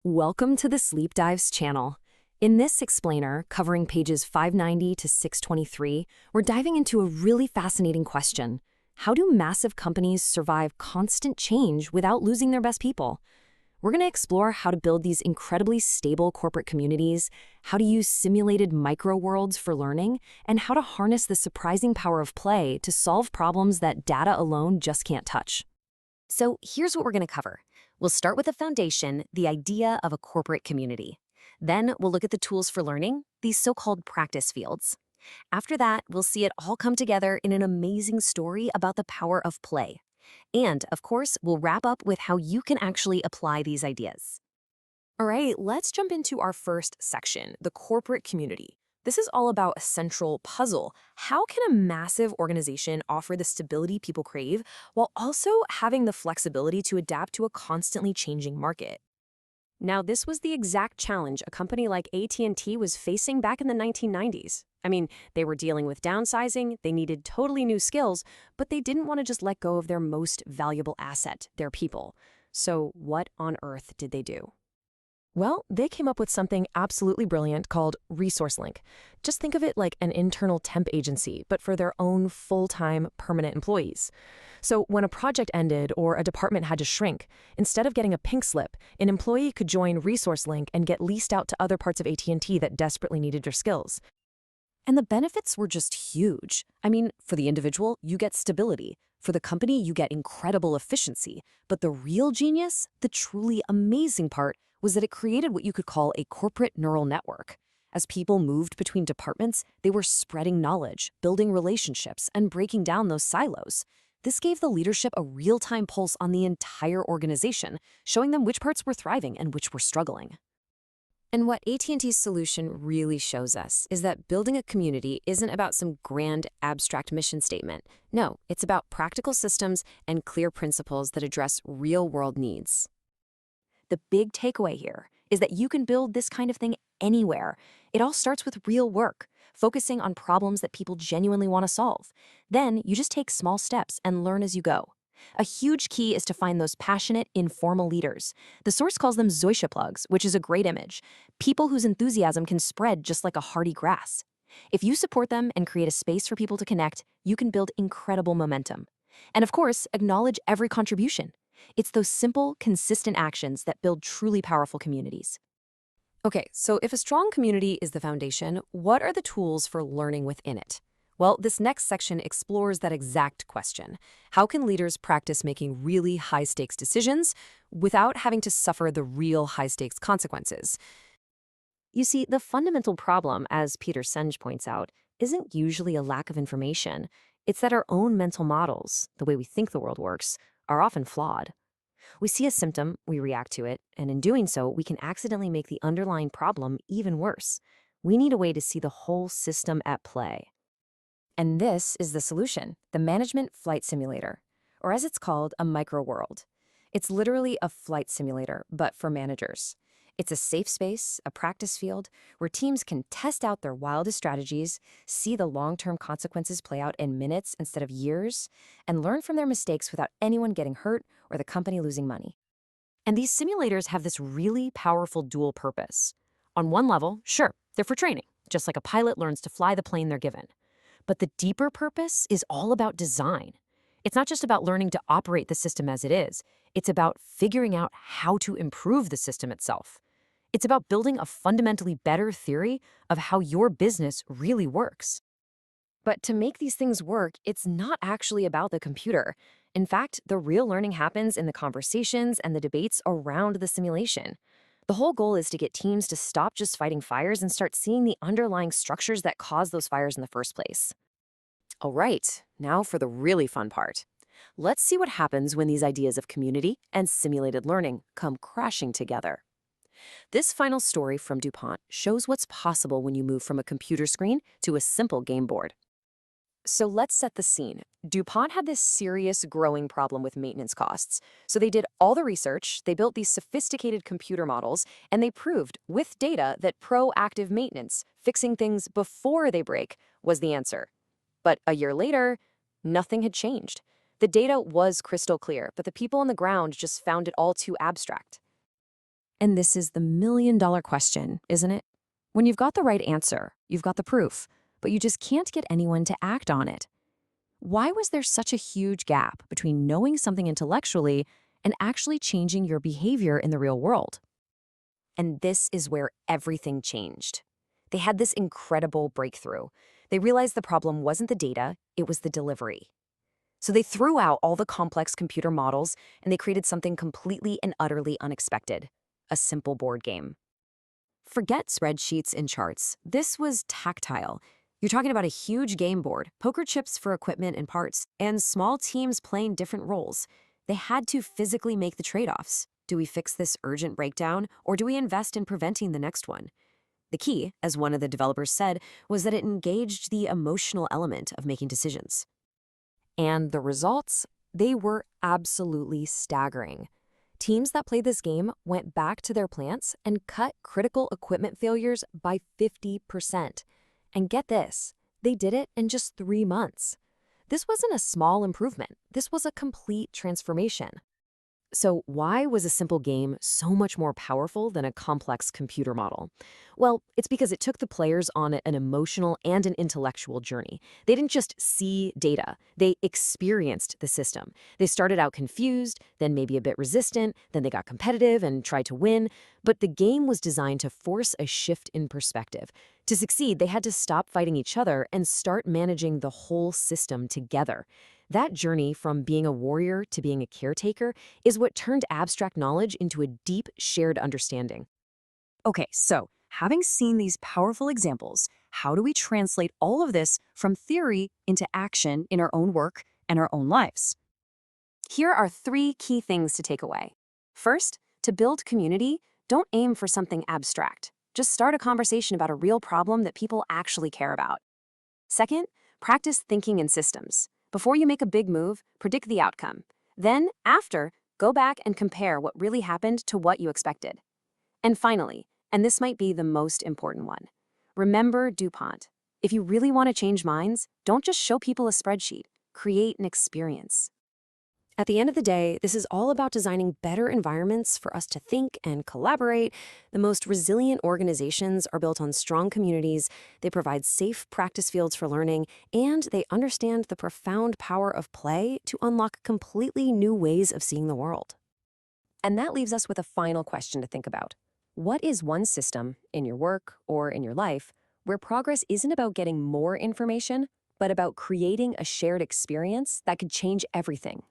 Welcome to the Sleep Dives channel. In this explainer, covering pages 590 to 623, we're diving into a really fascinating question. How do massive companies survive constant change without losing their best people? We're going to explore how to build these incredibly stable corporate communities, how to use simulated micro-worlds for learning, and how to harness the surprising power of play to solve problems that data alone just can't touch. So here's what we're going to cover. We'll start with the foundation, the idea of a corporate community. Then we'll look at the tools for learning, these so-called practice fields. After that, we'll see it all come together in an amazing story about the power of play. And, of course, we'll wrap up with how you can actually apply these ideas. All right, let's jump into our first section, the corporate community. This is all about a central puzzle. How can a massive organization offer the stability people crave while also having the flexibility to adapt to a constantly changing market? Now, this was the exact challenge a company like AT&T was facing back in the 1990s. I mean, they were dealing with downsizing, they needed totally new skills, but they didn't want to just let go of their most valuable asset, their people. So what on earth did they do? Well, they came up with something absolutely brilliant called ResourceLink. Just think of it like an internal temp agency, but for their own full-time permanent employees. So when a project ended or a department had to shrink, instead of getting a pink slip, an employee could join ResourceLink and get leased out to other parts of AT&T that desperately needed their skills. And the benefits were just huge. I mean, for the individual, you get stability. For the company, you get incredible efficiency. But the real genius, the truly amazing part, was that it created what you could call a corporate neural network. As people moved between departments, they were spreading knowledge, building relationships, and breaking down those silos. This gave the leadership a real-time pulse on the entire organization, showing them which parts were thriving and which were struggling. And what AT&T's solution really shows us is that building a community isn't about some grand, abstract mission statement. No, it's about practical systems and clear principles that address real-world needs. The big takeaway here is that you can build this kind of thing anywhere. It all starts with real work, focusing on problems that people genuinely want to solve. Then you just take small steps and learn as you go. A huge key is to find those passionate, informal leaders. The source calls them zoysia plugs, which is a great image. People whose enthusiasm can spread just like a hardy grass. If you support them and create a space for people to connect, you can build incredible momentum. And of course, acknowledge every contribution. It's those simple, consistent actions that build truly powerful communities. Okay, so if a strong community is the foundation, what are the tools for learning within it? Well, this next section explores that exact question. How can leaders practice making really high-stakes decisions without having to suffer the real high-stakes consequences? You see, the fundamental problem, as Peter Senge points out, isn't usually a lack of information. It's that our own mental models, the way we think the world works, are often flawed. We see a symptom, we react to it, and in doing so, we can accidentally make the underlying problem even worse. We need a way to see the whole system at play. And this is the solution, the Management Flight Simulator, or as it's called, a micro-world. It's literally a flight simulator, but for managers. It's a safe space, a practice field, where teams can test out their wildest strategies, see the long-term consequences play out in minutes instead of years, and learn from their mistakes without anyone getting hurt or the company losing money. And these simulators have this really powerful dual purpose. On one level, sure, they're for training, just like a pilot learns to fly the plane they're given. But the deeper purpose is all about design. It's not just about learning to operate the system as it is. It's about figuring out how to improve the system itself. It's about building a fundamentally better theory of how your business really works. But to make these things work, it's not actually about the computer. In fact, the real learning happens in the conversations and the debates around the simulation. The whole goal is to get teams to stop just fighting fires and start seeing the underlying structures that cause those fires in the first place. All right, now for the really fun part. Let's see what happens when these ideas of community and simulated learning come crashing together. This final story from DuPont shows what's possible when you move from a computer screen to a simple game board. So let's set the scene. DuPont had this serious growing problem with maintenance costs. So they did all the research, they built these sophisticated computer models, and they proved with data that proactive maintenance, fixing things before they break, was the answer. But a year later, nothing had changed. The data was crystal clear, but the people on the ground just found it all too abstract. And this is the million-dollar question, isn't it? When you've got the right answer, you've got the proof, but you just can't get anyone to act on it. Why was there such a huge gap between knowing something intellectually and actually changing your behavior in the real world? And this is where everything changed. They had this incredible breakthrough. They realized the problem wasn't the data, it was the delivery. So they threw out all the complex computer models and they created something completely and utterly unexpected, a simple board game. Forget spreadsheets and charts. This was tactile. You're talking about a huge game board, poker chips for equipment and parts, and small teams playing different roles. They had to physically make the trade-offs. Do we fix this urgent breakdown, or do we invest in preventing the next one? The key, as one of the developers said, was that it engaged the emotional element of making decisions. And the results? They were absolutely staggering. Teams that played this game went back to their plants and cut critical equipment failures by 50%. And get this, they did it in just 3 months. This wasn't a small improvement. This was a complete transformation. So why was a simple game so much more powerful than a complex computer model? Well, it's because it took the players on an emotional and an intellectual journey. They didn't just see data, they experienced the system. They started out confused, then maybe a bit resistant, then they got competitive and tried to win. But the game was designed to force a shift in perspective. To succeed, they had to stop fighting each other and start managing the whole system together. That journey from being a warrior to being a caretaker is what turned abstract knowledge into a deep, shared understanding. Okay, so having seen these powerful examples, how do we translate all of this from theory into action in our own work and our own lives? Here are 3 key things to take away. First, to build community, don't aim for something abstract. Just start a conversation about a real problem that people actually care about. Second, practice thinking in systems. Before you make a big move, predict the outcome. Then, after, go back and compare what really happened to what you expected. And finally, and this might be the most important one, remember DuPont. If you really want to change minds, don't just show people a spreadsheet. Create an experience. At the end of the day, this is all about designing better environments for us to think and collaborate. The most resilient organizations are built on strong communities, they provide safe practice fields for learning, and they understand the profound power of play to unlock completely new ways of seeing the world. And that leaves us with a final question to think about. What is one system, in your work or in your life, where progress isn't about getting more information, but about creating a shared experience that could change everything?